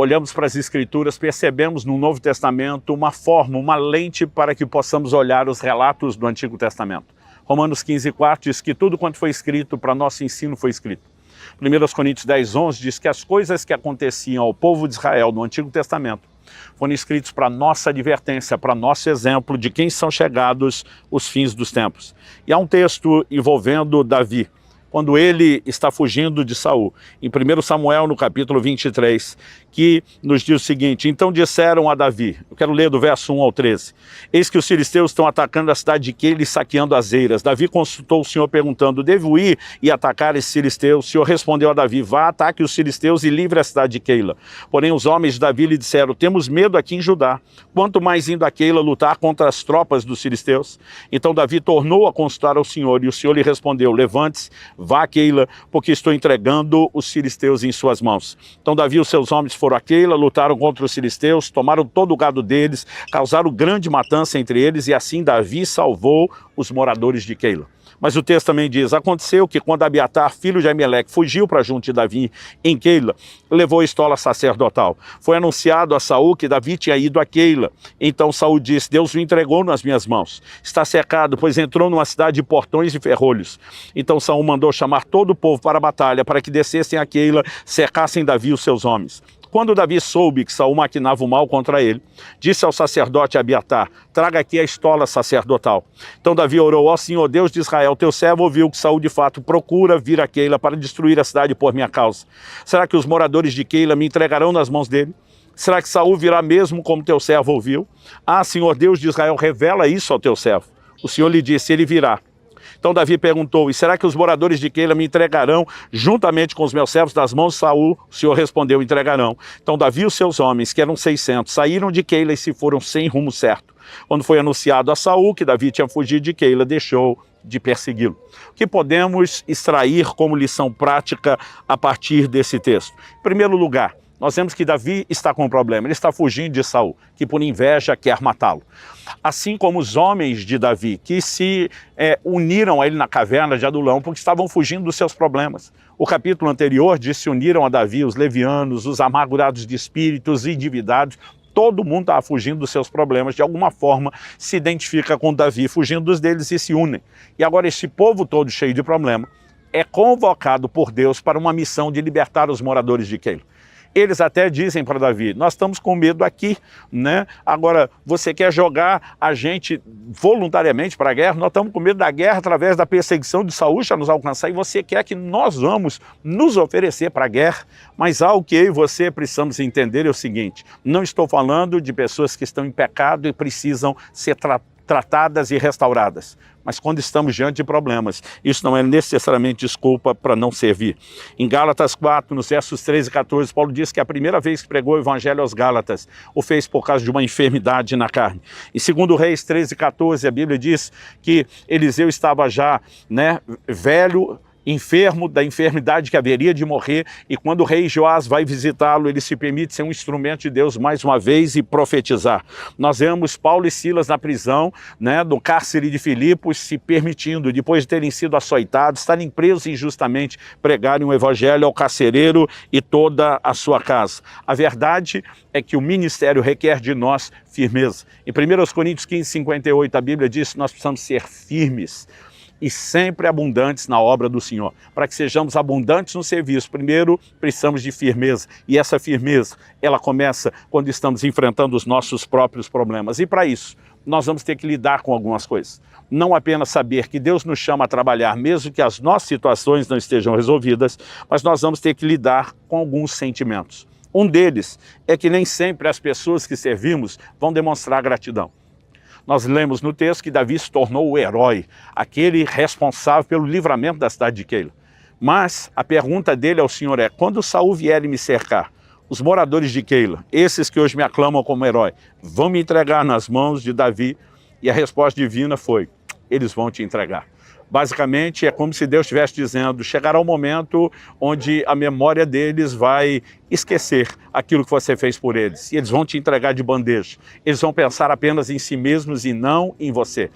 olhamos para as Escrituras, percebemos no Novo Testamento uma forma, uma lente para que possamos olhar os relatos do Antigo Testamento. Romanos 15:4 diz que tudo quanto foi escrito para nosso ensino foi escrito. 1 Coríntios 10:11 diz que as coisas que aconteciam ao povo de Israel no Antigo Testamento foram escritos para nossa advertência, para nosso exemplo de quem são chegados os fins dos tempos. E há um texto envolvendo Davi, quando ele está fugindo de Saul, em 1 Samuel, no capítulo 23, que nos diz o seguinte: então disseram a Davi, eu quero ler do verso 1 ao 13, eis que os filisteus estão atacando a cidade de Keila e saqueando as eiras. Davi consultou o Senhor perguntando, devo ir e atacar esses filisteus? O Senhor respondeu a Davi, vá, ataque os filisteus e livre a cidade de Keila. Porém os homens de Davi lhe disseram, temos medo aqui em Judá, quanto mais indo a Keila lutar contra as tropas dos filisteus. Então Davi tornou a consultar ao Senhor, e o Senhor lhe respondeu, levante-se, vá a Keila, porque estou entregando os filisteus em suas mãos. Então Davi e os seus homens foram a Keila, lutaram contra os filisteus, tomaram todo o gado deles, causaram grande matança entre eles, e assim Davi salvou os moradores de Keila. Mas o texto também diz, aconteceu que quando Abiatar, filho de Ameleque, fugiu para junto de Davi em Keila, levou a estola sacerdotal. Foi anunciado a Saul que Davi tinha ido a Keila. Então Saul disse, Deus o entregou nas minhas mãos. Está cercado, pois entrou numa cidade de portões e ferrolhos. Então Saul mandou chamar todo o povo para a batalha, para que descessem a Keila, cercassem Davi e os seus homens. Quando Davi soube que Saul maquinava o mal contra ele, disse ao sacerdote Abiatar, traga aqui a estola sacerdotal. Então Davi orou, ó Senhor Deus de Israel, teu servo ouviu que Saul de fato procura vir a Keila para destruir a cidade por minha causa. Será que os moradores de Keila me entregarão nas mãos dele? Será que Saul virá mesmo como teu servo ouviu? Ah, Senhor Deus de Israel, revela isso ao teu servo. O Senhor lhe disse, ele virá. Então Davi perguntou, e será que os moradores de Keila me entregarão juntamente com os meus servos das mãos de Saul? O Senhor respondeu, entregarão. Então Davi e os seus homens, que eram 600, saíram de Keila e se foram sem rumo certo. Quando foi anunciado a Saul que Davi tinha fugido de Keila, deixou de persegui-lo. O que podemos extrair como lição prática a partir desse texto? Em primeiro lugar, nós vemos que Davi está com um problema, ele está fugindo de Saul, que por inveja quer matá-lo. Assim como os homens de Davi, que se uniram a ele na caverna de Adulão, porque estavam fugindo dos seus problemas. O capítulo anterior diz que se uniram a Davi os levianos, os amargurados de espírito, os endividados. Todo mundo estava fugindo dos seus problemas, de alguma forma se identifica com Davi, fugindo dos deles e se unem. E agora esse povo todo cheio de problema é convocado por Deus para uma missão de libertar os moradores de Keila. Eles até dizem para Davi, nós estamos com medo aqui, né? Agora, você quer jogar a gente voluntariamente para a guerra? Nós estamos com medo da guerra através da perseguição de Saul para nos alcançar e você quer que nós vamos nos oferecer para a guerra? Mas algo que eu e você precisamos entender é o seguinte, não estou falando de pessoas que estão em pecado e precisam ser tratadas e restauradas. Mas quando estamos diante de problemas, isso não é necessariamente desculpa para não servir. Em Gálatas 4, nos versos 13 e 14, Paulo diz que a primeira vez que pregou o evangelho aos Gálatas, o fez por causa de uma enfermidade na carne. Em 2 Reis 13 e 14, a Bíblia diz que Eliseu estava já, velho, enfermo da enfermidade que haveria de morrer, e quando o rei Joás vai visitá-lo, ele se permite ser um instrumento de Deus mais uma vez e profetizar. Nós vemos Paulo e Silas na prisão, no cárcere de Filipos, se permitindo, depois de terem sido açoitados, estarem presos injustamente, pregarem o evangelho ao carcereiro e toda a sua casa. A verdade é que o ministério requer de nós firmeza. Em 1 Coríntios 15, 58, a Bíblia diz que nós precisamos ser firmes e sempre abundantes na obra do Senhor. Para que sejamos abundantes no serviço, primeiro precisamos de firmeza. E essa firmeza, ela começa quando estamos enfrentando os nossos próprios problemas. E para isso, nós vamos ter que lidar com algumas coisas. Não apenas saber que Deus nos chama a trabalhar, mesmo que as nossas situações não estejam resolvidas, mas nós vamos ter que lidar com alguns sentimentos. Um deles é que nem sempre as pessoas que servimos vão demonstrar gratidão. Nós lemos no texto que Davi se tornou o herói, aquele responsável pelo livramento da cidade de Keila. Mas a pergunta dele ao Senhor é, quando Saul vier e me cercar, os moradores de Keila, esses que hoje me aclamam como herói, vão me entregar nas mãos de Davi? E a resposta divina foi, eles vão te entregar. Basicamente, é como se Deus estivesse dizendo, chegará o momento onde a memória deles vai esquecer aquilo que você fez por eles. E eles vão te entregar de bandeja. Eles vão pensar apenas em si mesmos e não em você.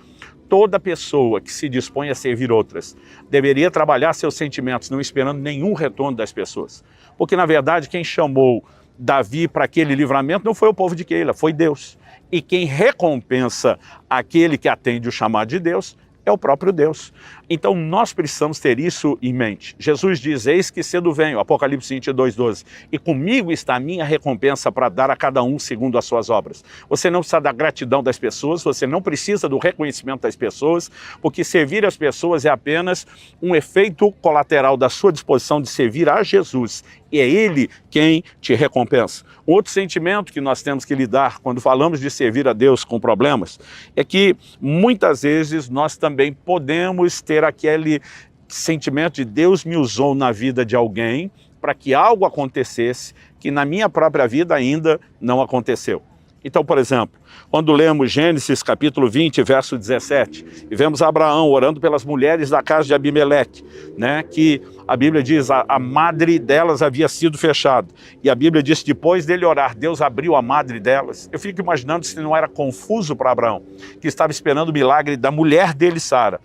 Toda pessoa que se dispõe a servir outras deveria trabalhar seus sentimentos, não esperando nenhum retorno das pessoas. Porque, na verdade, quem chamou Davi para aquele livramento não foi o povo de Keila, foi Deus. E quem recompensa aquele que atende o chamado de Deus é o próprio Deus. Então nós precisamos ter isso em mente. Jesus diz, eis que cedo venho, Apocalipse 22:12, e comigo está a minha recompensa para dar a cada um segundo as suas obras. Você não precisa da gratidão das pessoas, você não precisa do reconhecimento das pessoas, porque servir as pessoas é apenas um efeito colateral da sua disposição de servir a Jesus. E é Ele quem te recompensa. Um outro sentimento que nós temos que lidar quando falamos de servir a Deus com problemas é que muitas vezes nós também podemos ter aquele sentimento de Deus me usou na vida de alguém para que algo acontecesse que na minha própria vida ainda não aconteceu. Então, por exemplo, quando lemos Gênesis capítulo 20, verso 17, e vemos Abraão orando pelas mulheres da casa de Abimeleque, né, que a Bíblia diz a madre delas havia sido fechada. E a Bíblia diz que depois dele orar, Deus abriu a madre delas. Eu fico imaginando se não era confuso para Abraão, que estava esperando o milagre da mulher dele, Sara,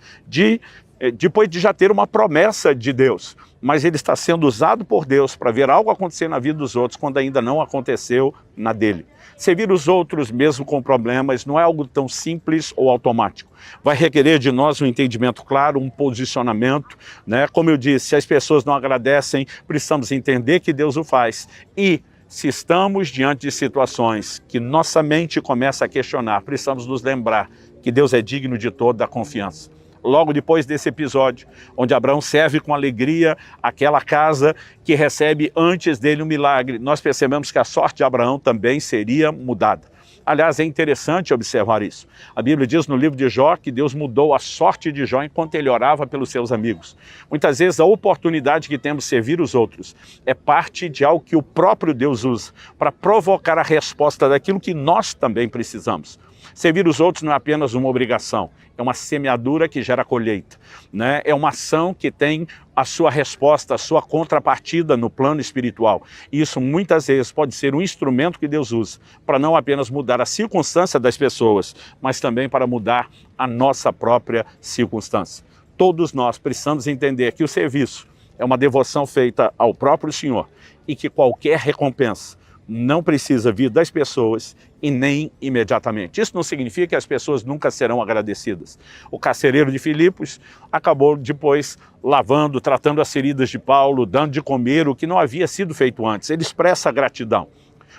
depois de já ter uma promessa de Deus. Mas ele está sendo usado por Deus para ver algo acontecer na vida dos outros quando ainda não aconteceu na dele. Servir os outros mesmo com problemas não é algo tão simples ou automático. Vai requerer de nós um entendimento claro, um posicionamento, né? Como eu disse, se as pessoas não agradecem, precisamos entender que Deus o faz. E se estamos diante de situações que nossa mente começa a questionar, precisamos nos lembrar que Deus é digno de toda a confiança. Logo depois desse episódio, onde Abraão serve com alegria aquela casa que recebe antes dele um milagre, nós percebemos que a sorte de Abraão também seria mudada. Aliás, é interessante observar isso. A Bíblia diz no livro de Jó que Deus mudou a sorte de Jó enquanto ele orava pelos seus amigos. Muitas vezes a oportunidade que temos de servir os outros é parte de algo que o próprio Deus usa para provocar a resposta daquilo que nós também precisamos. Servir os outros não é apenas uma obrigação, é uma semeadura que gera colheita, né? É uma ação que tem a sua resposta, a sua contrapartida no plano espiritual. E isso muitas vezes pode ser um instrumento que Deus usa para não apenas mudar a circunstância das pessoas, mas também para mudar a nossa própria circunstância. Todos nós precisamos entender que o serviço é uma devoção feita ao próprio Senhor e que qualquer recompensa não precisa vir das pessoas e nem imediatamente. Isso não significa que as pessoas nunca serão agradecidas. O carcereiro de Filipos acabou depois lavando, tratando as feridas de Paulo, dando de comer o que não havia sido feito antes. Ele expressa gratidão.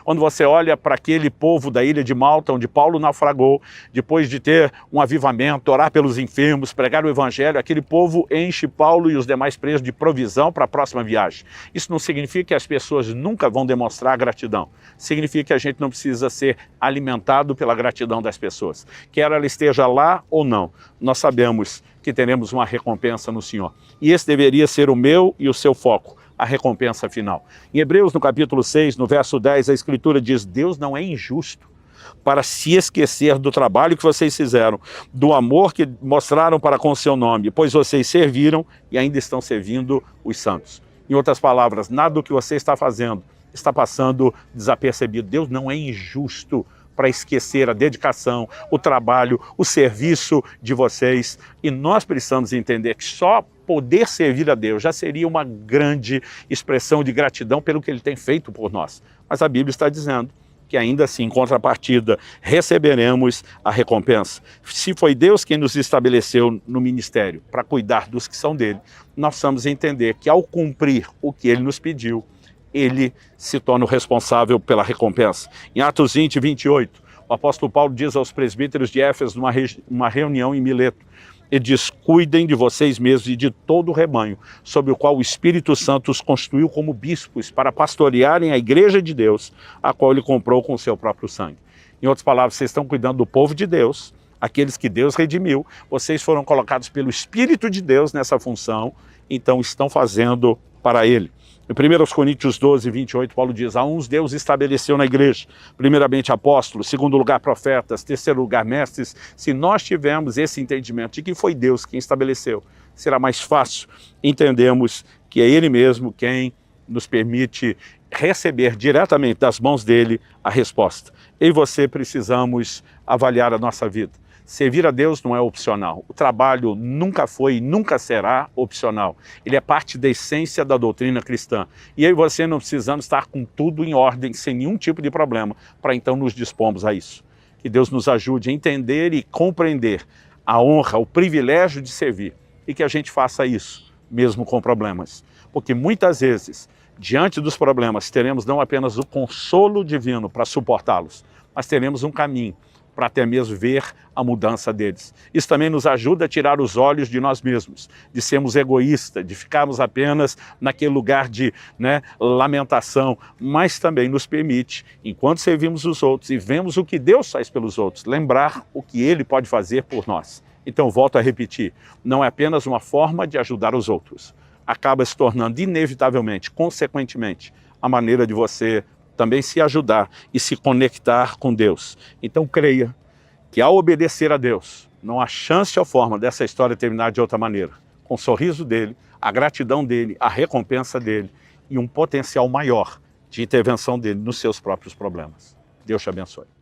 Quando você olha para aquele povo da ilha de Malta, onde Paulo naufragou, depois de ter um avivamento, orar pelos enfermos, pregar o evangelho, aquele povo enche Paulo e os demais presos de provisão para a próxima viagem. Isso não significa que as pessoas nunca vão demonstrar gratidão. Significa que a gente não precisa ser alimentado pela gratidão das pessoas. Quer ela esteja lá ou não, nós sabemos que teremos uma recompensa no Senhor. E esse deveria ser o meu e o seu foco. A recompensa final. Em Hebreus, no capítulo 6, no verso 10, a Escritura diz, Deus não é injusto para se esquecer do trabalho que vocês fizeram, do amor que mostraram para com o seu nome, pois vocês serviram e ainda estão servindo os santos. Em outras palavras, nada do que você está fazendo está passando desapercebido. Deus não é injusto para esquecer a dedicação, o trabalho, o serviço de vocês. E nós precisamos entender que só poder servir a Deus já seria uma grande expressão de gratidão pelo que Ele tem feito por nós. Mas a Bíblia está dizendo que ainda assim, em contrapartida, receberemos a recompensa. Se foi Deus quem nos estabeleceu no ministério para cuidar dos que são dele, nós precisamos entender que ao cumprir o que Ele nos pediu, Ele se torna o responsável pela recompensa. Em Atos 20, 28, o apóstolo Paulo diz aos presbíteros de Éfeso, numa reunião em Mileto, ele diz, cuidem de vocês mesmos e de todo o rebanho, sobre o qual o Espírito Santo os constituiu como bispos, para pastorearem a igreja de Deus, a qual ele comprou com o seu próprio sangue. Em outras palavras, vocês estão cuidando do povo de Deus, aqueles que Deus redimiu, vocês foram colocados pelo Espírito de Deus nessa função, então estão fazendo para Ele. Em 1 Coríntios 12, 28, Paulo diz, a uns Deus estabeleceu na igreja, primeiramente apóstolos, segundo lugar profetas, terceiro lugar mestres. Se nós tivermos esse entendimento de que foi Deus quem estabeleceu, será mais fácil entendermos que é Ele mesmo quem nos permite receber diretamente das mãos dele a resposta. Eu e você precisamos avaliar a nossa vida. Servir a Deus não é opcional. O trabalho nunca foi e nunca será opcional. Ele é parte da essência da doutrina cristã. E eu e você não precisamos estar com tudo em ordem, sem nenhum tipo de problema, para então nos dispomos a isso. Que Deus nos ajude a entender e compreender a honra, o privilégio de servir. E que a gente faça isso, mesmo com problemas. Porque muitas vezes, diante dos problemas, teremos não apenas o consolo divino para suportá-los, mas teremos um caminho para até mesmo ver a mudança deles. Isso também nos ajuda a tirar os olhos de nós mesmos, de sermos egoístas, de ficarmos apenas naquele lugar de lamentação, mas também nos permite, enquanto servimos os outros e vemos o que Deus faz pelos outros, lembrar o que Ele pode fazer por nós. Então, volto a repetir, não é apenas uma forma de ajudar os outros, acaba se tornando inevitavelmente, consequentemente, a maneira de você também se ajudar e se conectar com Deus. Então creia que ao obedecer a Deus, não há chance ou forma dessa história terminar de outra maneira. Com o sorriso dele, a gratidão dele, a recompensa dele e um potencial maior de intervenção dele nos seus próprios problemas. Deus te abençoe.